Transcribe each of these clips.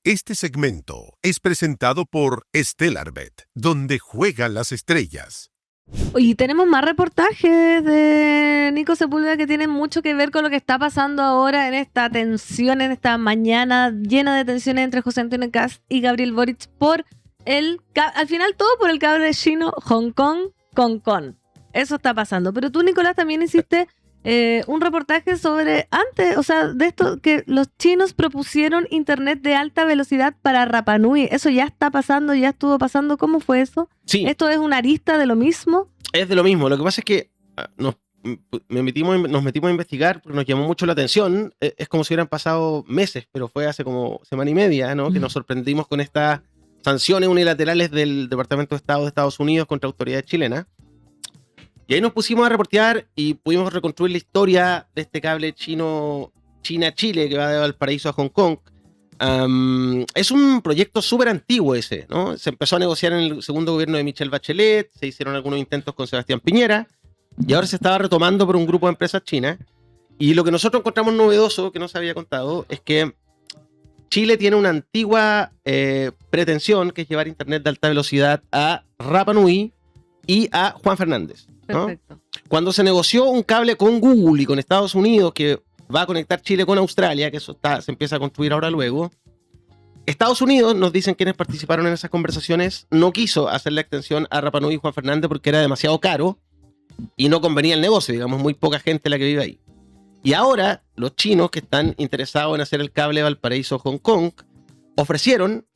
Este segmento es presentado por Stellarbet, donde juegan las estrellas. Oye, tenemos más reportajes de Nico Sepúlveda que tienen mucho que ver con lo que está pasando ahora en esta tensión, en esta mañana llena de tensiones entre José Antonio Kast y Gabriel Boric por al final todo por el cable chino Hong Kong. Eso está pasando. Pero tú, Nicolás, también hiciste un reportaje sobre antes, o sea, de esto que los chinos propusieron internet de alta velocidad para Rapa Nui. Eso ya está pasando, ya estuvo pasando. ¿Cómo fue eso? Sí. ¿Esto es una arista de lo mismo? Es de lo mismo. Lo que pasa es que nos metimos a investigar porque nos llamó mucho la atención. Es como si hubieran pasado meses, pero fue hace como semana y media, ¿no? Que nos sorprendimos con estas sanciones unilaterales del Departamento de Estado de Estados Unidos contra autoridades chilenas. Y ahí nos pusimos a reportear y pudimos reconstruir la historia de este cable China-Chile que va de Valparaíso a Hong Kong. Es un proyecto súper antiguo ese, ¿no? Se empezó a negociar en el segundo gobierno de Michelle Bachelet, se hicieron algunos intentos con Sebastián Piñera y ahora se estaba retomando por un grupo de empresas chinas. Y lo que nosotros encontramos novedoso, que no se había contado, es que Chile tiene una antigua pretensión, que es llevar internet de alta velocidad a Rapa Nui y a Juan Fernández, ¿no? Perfecto. Cuando se negoció un cable con Google y con Estados Unidos que va a conectar Chile con Australia, que eso se empieza a construir ahora luego, Estados Unidos, nos dicen quienes participaron en esas conversaciones, no quiso hacer la extensión a Rapa Nui y Juan Fernández porque era demasiado caro y no convenía el negocio, digamos, muy poca gente la que vive ahí. Y ahora los chinos que están interesados en hacer el cable Valparaíso-Hong Kong ofrecieron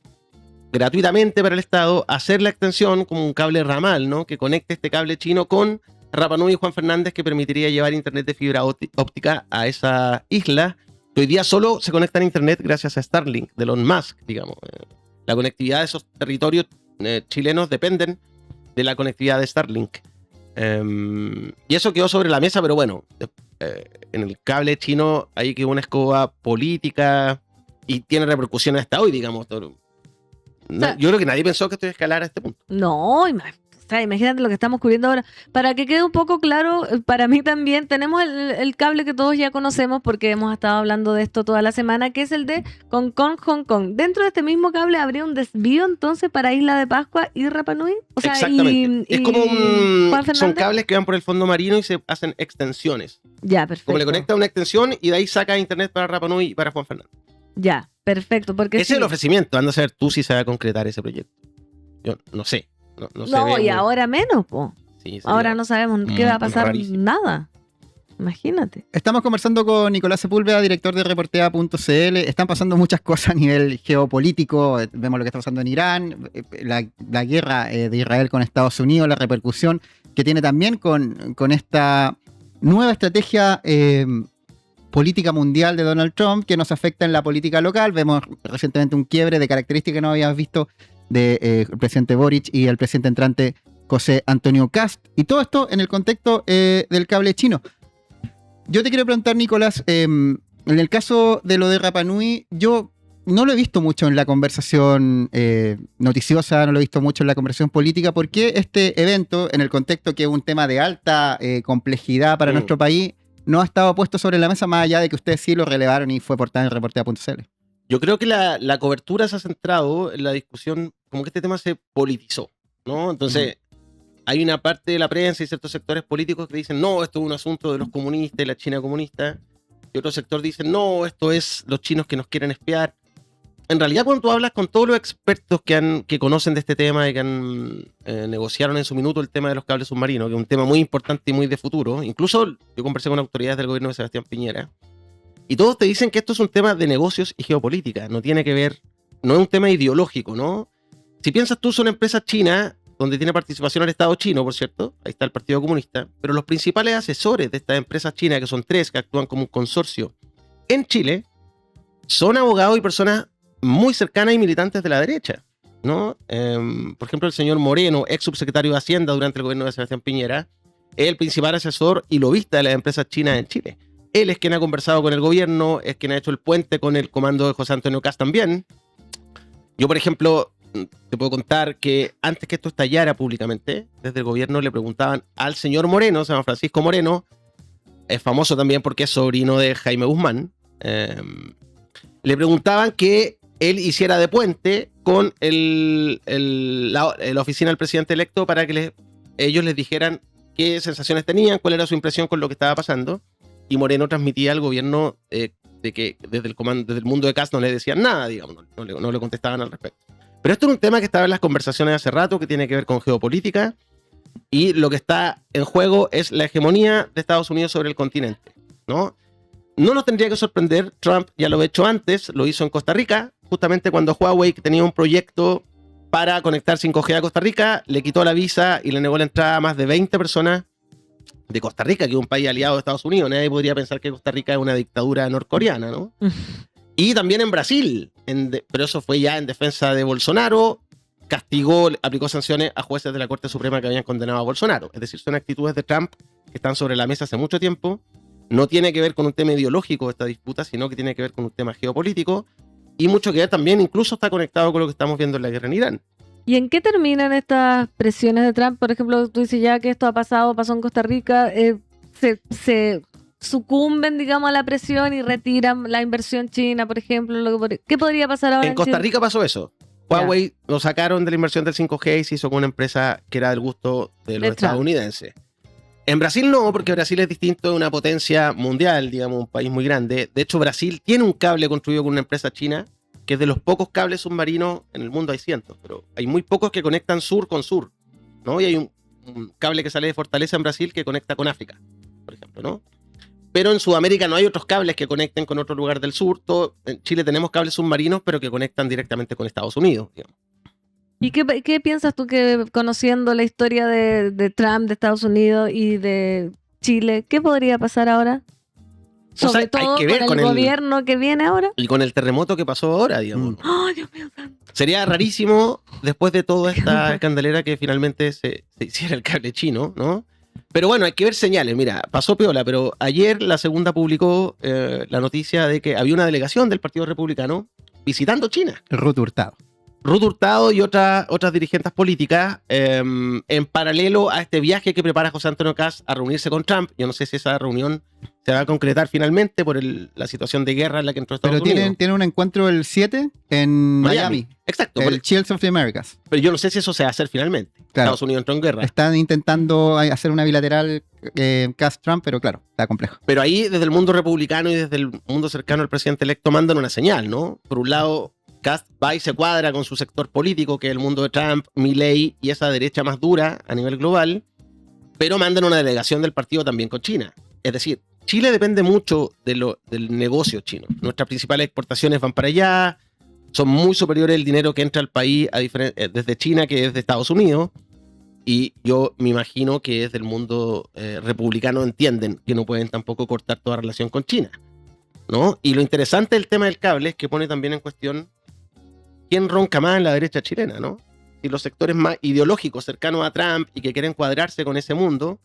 gratuitamente para el Estado hacer la extensión como un cable ramal, ¿no? Que conecte este cable chino con Rapa Nui y Juan Fernández, que permitiría llevar internet de fibra óptica a esa isla, que hoy día solo se conecta a internet gracias a Starlink de Elon Musk, digamos. La conectividad de esos territorios chilenos dependen de la conectividad de Starlink. Y eso quedó sobre la mesa, pero bueno, en el cable chino hay que una escoba política y tiene repercusiones hasta hoy, digamos. Yo creo que nadie pensó que esto iba a escalar a este punto. No, imagínate lo que estamos cubriendo ahora. Para que quede un poco claro, para mí también, tenemos el cable que todos ya conocemos porque hemos estado hablando de esto toda la semana, que es el de Hong Kong. Dentro de este mismo cable habría un desvío entonces para Isla de Pascua y Rapa Nui. O sea, exactamente. Es como son cables cables que van por el fondo marino y se hacen extensiones. Ya, perfecto. Como le conecta una extensión y de ahí saca internet para Rapa Nui y para Juan Fernández. Ya, perfecto. Porque ese es el ofrecimiento. Anda a saber tú si se va a concretar ese proyecto. Yo no sé. No, y ahora menos, po. Sí, ahora no sabemos qué va a pasar, rarísimo. nada. Imagínate. Estamos conversando con Nicolás Sepúlveda, director de Reportea.cl. Están pasando muchas cosas a nivel geopolítico. Vemos lo que está pasando en Irán, la guerra de Israel con Estados Unidos, la repercusión que tiene también con esta nueva estrategia política mundial de Donald Trump que nos afecta en la política local. Vemos recientemente un quiebre de características que no habíamos visto del presidente Boric y el presidente entrante José Antonio Kast. Y todo esto en el contexto del cable chino. Yo te quiero preguntar, Nicolás, en el caso de lo de Rapa Nui, yo no lo he visto mucho en la conversación noticiosa, no lo he visto mucho en la conversación política. ¿Por qué este evento, en el contexto que es un tema de alta complejidad para nuestro país, no ha estado puesto sobre la mesa más allá de que ustedes sí lo relevaron y fue portada en Reportea.cl? Yo creo que la cobertura se ha centrado en la discusión, como que este tema se politizó, ¿no? Entonces, hay una parte de la prensa y ciertos sectores políticos que dicen, no, esto es un asunto de los comunistas y la China comunista. Y otro sector dice, no, esto es los chinos que nos quieren espiar. En realidad, cuando tú hablas con todos los expertos que conocen de este tema y que negociaron en su minuto el tema de los cables submarinos, que es un tema muy importante y muy de futuro, incluso yo conversé con autoridades del gobierno de Sebastián Piñera, y todos te dicen que esto es un tema de negocios y geopolítica, no tiene que ver, no es un tema ideológico, ¿no? Si piensas tú, son empresas chinas, donde tiene participación el Estado chino, por cierto, ahí está el Partido Comunista, pero los principales asesores de estas empresas chinas, que son 3, que actúan como un consorcio en Chile, son abogados y personas muy cercanas y militantes de la derecha, ¿no? Por ejemplo, el señor Moreno, ex subsecretario de Hacienda durante el gobierno de Sebastián Piñera, es el principal asesor y lobista de las empresas chinas en Chile. Él es quien ha conversado con el gobierno, es quien ha hecho el puente con el comando de José Antonio Kast también. Yo, por ejemplo, te puedo contar que antes que esto estallara públicamente, desde el gobierno le preguntaban al señor Moreno, se llama Francisco Moreno, es famoso también porque es sobrino de Jaime Guzmán, le preguntaban que él hiciera de puente con la oficina del presidente electo para que ellos les dijeran qué sensaciones tenían, cuál era su impresión con lo que estaba pasando. Y Moreno transmitía al gobierno de que desde el mundo de Kast no le decían nada, digamos, no le contestaban al respecto. Pero esto es un tema que estaba en las conversaciones hace rato, que tiene que ver con geopolítica, y lo que está en juego es la hegemonía de Estados Unidos sobre el continente, ¿no? No nos tendría que sorprender, Trump ya lo ha hecho antes, lo hizo en Costa Rica, justamente cuando Huawei, que tenía un proyecto para conectar 5G a Costa Rica, le quitó la visa y le negó la entrada a más de 20 personas de Costa Rica, que es un país aliado de Estados Unidos. Nadie podría pensar que Costa Rica es una dictadura norcoreana, ¿no? Y también en Brasil, pero eso fue ya en defensa de Bolsonaro, aplicó sanciones a jueces de la Corte Suprema que habían condenado a Bolsonaro. Es decir, son actitudes de Trump que están sobre la mesa hace mucho tiempo. No tiene que ver con un tema ideológico esta disputa, sino que tiene que ver con un tema geopolítico y mucho que ver también, incluso está conectado con lo que estamos viendo en la guerra en Irán. ¿Y en qué terminan estas presiones de Trump? Por ejemplo, tú dices ya que esto pasó en Costa Rica, se sucumben, digamos, a la presión y retiran la inversión china, por ejemplo. ¿Qué podría pasar ahora en Costa Chile? Rica pasó eso. Huawei lo sacaron de la inversión del 5G y se hizo con una empresa que era del gusto de los estadounidenses. En Brasil no, porque Brasil es distinto de una potencia mundial, digamos, un país muy grande. De hecho, Brasil tiene un cable construido con una empresa china, que es de los pocos cables submarinos en el mundo, hay cientos, pero hay muy pocos que conectan sur con sur, ¿no? Y hay un cable que sale de Fortaleza en Brasil que conecta con África, por ejemplo, ¿no? Pero en Sudamérica no hay otros cables que conecten con otro lugar del sur. En Chile tenemos cables submarinos, pero que conectan directamente con Estados Unidos, digamos. ¿Y qué piensas tú, que conociendo la historia de Trump, de Estados Unidos y de Chile, qué podría pasar ahora? Sobre todo hay que ver con el gobierno que viene ahora. Y con el terremoto que pasó ahora, digamos. ¡Oh, Dios mío! Sería rarísimo, después de toda esta escandalera, que finalmente se hiciera el cable chino, ¿no? Pero bueno, hay que ver señales. Mira, pasó piola, pero ayer la Segunda publicó la noticia de que había una delegación del Partido Republicano visitando China. Ruth Hurtado y otras dirigentes políticas, en paralelo a este viaje que prepara José Antonio Kast a reunirse con Trump. Yo no sé si esa reunión se va a concretar finalmente por la situación de guerra en la que entró Estados Unidos. Pero tienen un encuentro el 7 en Miami. Exacto. El Shields of the Americas. Pero yo no sé si eso se va a hacer finalmente. Claro. Estados Unidos entró en guerra. Están intentando hacer una bilateral Kast-Trump, pero claro, está complejo. Pero ahí, desde el mundo republicano y desde el mundo cercano al presidente electo, mandan una señal, ¿no? Por un lado, Kast va y se cuadra con su sector político, que es el mundo de Trump, Milley y esa derecha más dura a nivel global, pero mandan una delegación del partido también con China. Es decir, Chile depende mucho del negocio chino. Nuestras principales exportaciones van para allá, son muy superiores el dinero que entra al país desde China que desde Estados Unidos, y yo me imagino que desde el mundo republicano entienden que no pueden tampoco cortar toda relación con China, ¿no? Y lo interesante del tema del cable es que pone también en cuestión quién ronca más en la derecha chilena, ¿no? Y los sectores más ideológicos cercanos a Trump y que quieren cuadrarse con ese mundo,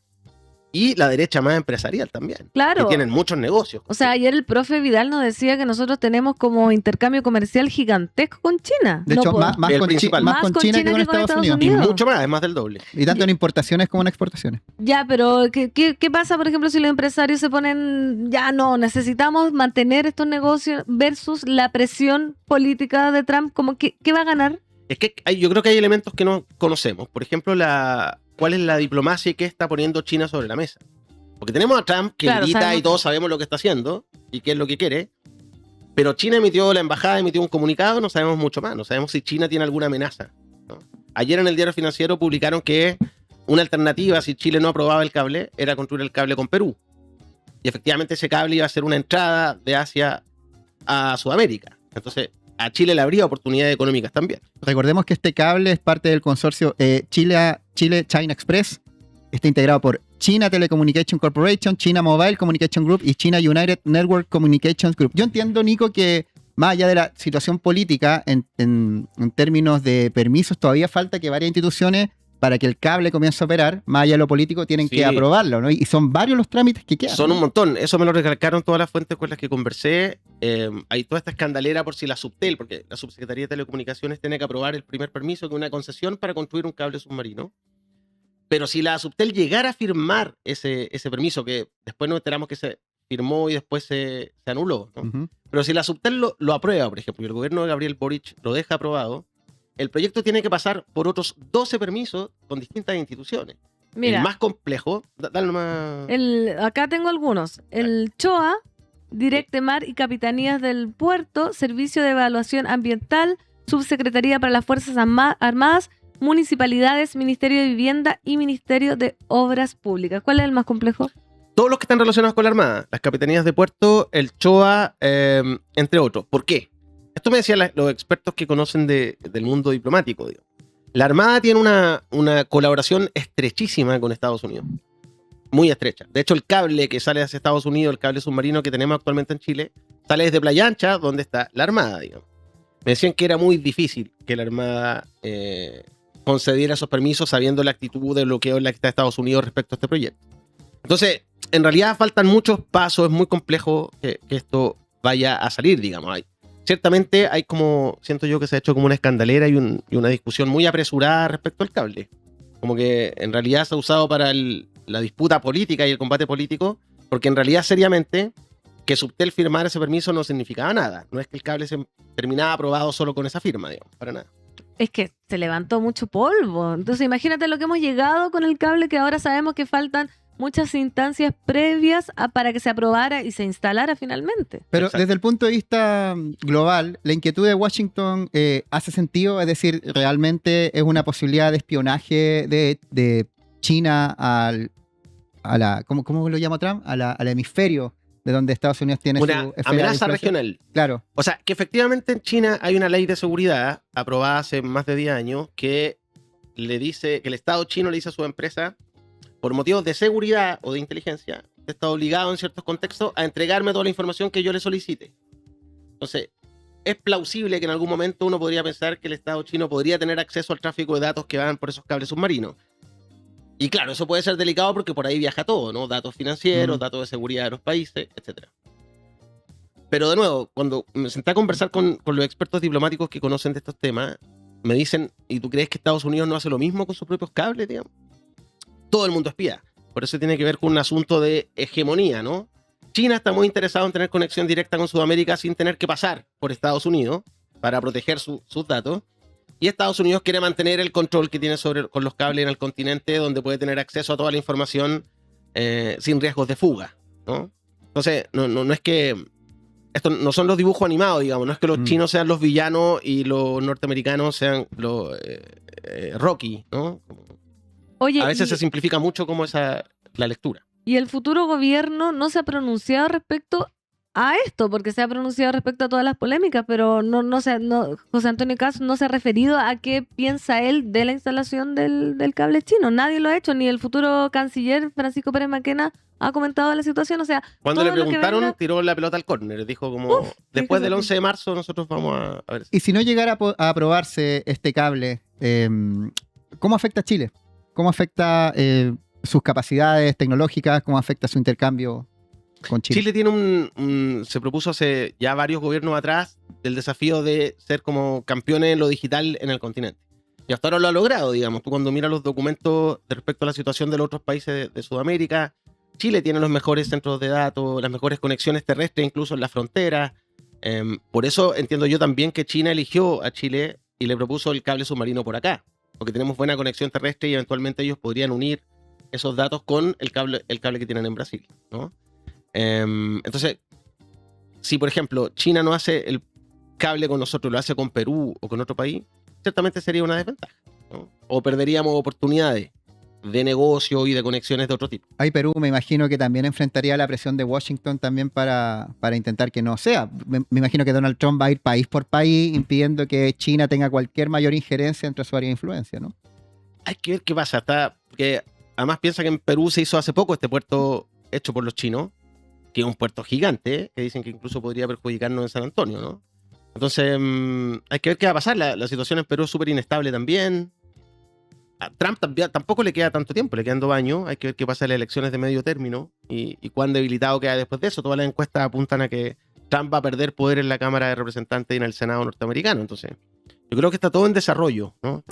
y la derecha más empresarial también. Claro. Que tienen muchos negocios. O sea, ayer el profe Vidal nos decía que nosotros tenemos como intercambio comercial gigantesco con China. De hecho, más con China que con Estados Unidos. Y mucho más, es más del doble. Y tanto en importaciones como en exportaciones. Ya, pero ¿qué pasa, por ejemplo, si los empresarios se ponen, ya no, necesitamos mantener estos negocios versus la presión política de Trump? Como ¿qué va a ganar? Es que yo creo que hay elementos que no conocemos. Por ejemplo, cuál es la diplomacia y qué está poniendo China sobre la mesa. Porque tenemos a Trump que grita y todos sabemos lo que está haciendo y qué es lo que quiere. Pero la embajada emitió un comunicado, no sabemos mucho más. No sabemos si China tiene alguna amenaza, ¿no? Ayer en el Diario Financiero publicaron que una alternativa, si Chile no aprobaba el cable, era construir el cable con Perú. Y efectivamente ese cable iba a ser una entrada de Asia a Sudamérica. Entonces, a Chile le habría oportunidades económicas también. Recordemos que este cable es parte del consorcio Chile-China Express. Está integrado por China Telecommunication Corporation, China Mobile Communication Group y China United Network Communications Group. Yo entiendo, Nico, que más allá de la situación política, en términos de permisos, todavía falta que varias instituciones, para que el cable comience a operar, más allá de lo político, tienen que aprobarlo, ¿no? Y son varios los trámites que quedan. Son un montón. Eso me lo recalcaron todas las fuentes con las que conversé. Hay toda esta escandalera por si la Subtel, porque la Subsecretaría de Telecomunicaciones tiene que aprobar el primer permiso, que es una concesión para construir un cable submarino. Pero si la Subtel llegara a firmar ese permiso, que después nos enteramos que se firmó y después se anuló, ¿no? Ujú. Pero si la Subtel lo aprueba, por ejemplo, y el gobierno de Gabriel Boric lo deja aprobado, el proyecto tiene que pasar por otros 12 permisos con distintas instituciones. Mira, El más complejo, dale nomás. acá tengo algunos. El CHOA, Directemar y Capitanías del Puerto, Servicio de Evaluación Ambiental, Subsecretaría para las Fuerzas Armadas, Municipalidades, Ministerio de Vivienda y Ministerio de Obras Públicas. ¿Cuál es el más complejo? Todos los que están relacionados con la Armada, las capitanías de puerto, el CHOA, entre otros. ¿Por qué? Esto me decían los expertos que conocen del mundo diplomático. Digo. La Armada tiene una colaboración estrechísima con Estados Unidos. Muy estrecha. De hecho, el cable que sale hacia Estados Unidos, el cable submarino que tenemos actualmente en Chile, sale desde Playa Ancha, donde está la Armada, digamos. Me decían que era muy difícil que la Armada concediera esos permisos sabiendo la actitud de bloqueo en la que está Estados Unidos respecto a este proyecto. Entonces, en realidad faltan muchos pasos, es muy complejo que esto vaya a salir, digamos. Ciertamente hay como, siento yo que se ha hecho como una escandalera y una discusión muy apresurada respecto al cable. Como que en realidad se ha usado para la disputa política y el combate político, porque en realidad seriamente que Subtel firmara ese permiso no significaba nada. No es que el cable se terminaba aprobado solo con esa firma, digamos, para nada. Es que se levantó mucho polvo. Entonces imagínate lo que hemos llegado con el cable, que ahora sabemos que faltan muchas instancias previas para que se aprobara y se instalara finalmente. Pero Exacto. desde el punto de vista global, la inquietud de Washington hace sentido, es decir, realmente es una posibilidad de espionaje de China a la, ¿cómo lo llama Trump? Al hemisferio de donde Estados Unidos tiene Una su esfera de amenaza influencia. regional. Claro. O sea, que efectivamente en China hay una ley de seguridad aprobada hace más de 10 años que le dice que el Estado chino le dice a su empresa, por motivos de seguridad o de inteligencia, está obligado en ciertos contextos a entregarme toda la información que yo le solicite. Entonces, es plausible que en algún momento uno podría pensar que el Estado chino podría tener acceso al tráfico de datos que van por esos cables submarinos. Y claro, eso puede ser delicado porque por ahí viaja todo, ¿no? Datos financieros, datos de seguridad de los países, etc. Pero de nuevo, cuando me senté a conversar con los expertos diplomáticos que conocen de estos temas, me dicen, ¿y tú crees que Estados Unidos no hace lo mismo con sus propios cables, digamos? Todo el mundo espía. Por eso tiene que ver con un asunto de hegemonía, ¿no? China está muy interesado en tener conexión directa con Sudamérica sin tener que pasar por Estados Unidos para proteger sus datos. Y Estados Unidos quiere mantener el control que tiene con los cables en el continente, donde puede tener acceso a toda la información sin riesgos de fuga, ¿no? Entonces, no es que... Esto no son los dibujos animados, digamos. No es que los chinos sean los villanos y los norteamericanos sean los Rocky, ¿no? Oye, A veces se simplifica mucho como la lectura. y el futuro gobierno no se ha pronunciado respecto a esto, porque se ha pronunciado respecto a todas las polémicas, pero José Antonio Caz no se ha referido a qué piensa él de la instalación del cable chino. Nadie lo ha hecho, ni el futuro canciller Francisco Pérez Maquena ha comentado la situación. O sea, Cuando todo le lo que preguntaron, venga- tiró la pelota al córner. Dijo como, después del 11 de marzo nosotros vamos a ver. Y si no llegara a aprobarse este cable, ¿cómo afecta a Chile? ¿Cómo afecta sus capacidades tecnológicas? ¿Cómo afecta su intercambio con Chile? Chile tiene se propuso hace ya varios gobiernos atrás el desafío de ser como campeones en lo digital en el continente. Y hasta ahora lo ha logrado, digamos. Tú cuando miras los documentos respecto a la situación de los otros países de Sudamérica, Chile tiene los mejores centros de datos, las mejores conexiones terrestres, incluso en la frontera. Por eso entiendo yo también que China eligió a Chile y le propuso el cable submarino por acá, porque tenemos buena conexión terrestre y eventualmente ellos podrían unir esos datos con el cable que tienen en Brasil, ¿no? Entonces, si por ejemplo China no hace el cable con nosotros, lo hace con Perú o con otro país, ciertamente sería una desventaja, ¿no? O perderíamos oportunidades de negocio y de conexiones de otro tipo. Ahí Perú me imagino que también enfrentaría la presión de Washington también para intentar que no sea. Me imagino que Donald Trump va a ir país por país impidiendo que China tenga cualquier mayor injerencia entre su área de influencia, ¿no? Hay que ver qué pasa. Porque además piensa que en Perú se hizo hace poco este puerto hecho por los chinos, que es un puerto gigante, que dicen que incluso podría perjudicarnos en San Antonio, ¿no? Entonces, hay que ver qué va a pasar. La situación en Perú es súper inestable también. A Trump tampoco le queda tanto tiempo, le quedan 2 años. Hay que ver qué pasa en las elecciones de medio término y cuán debilitado queda después de eso. Todas las encuestas apuntan a que Trump va a perder poder en la Cámara de Representantes y en el Senado norteamericano. Entonces, yo creo que está todo en desarrollo, ¿no?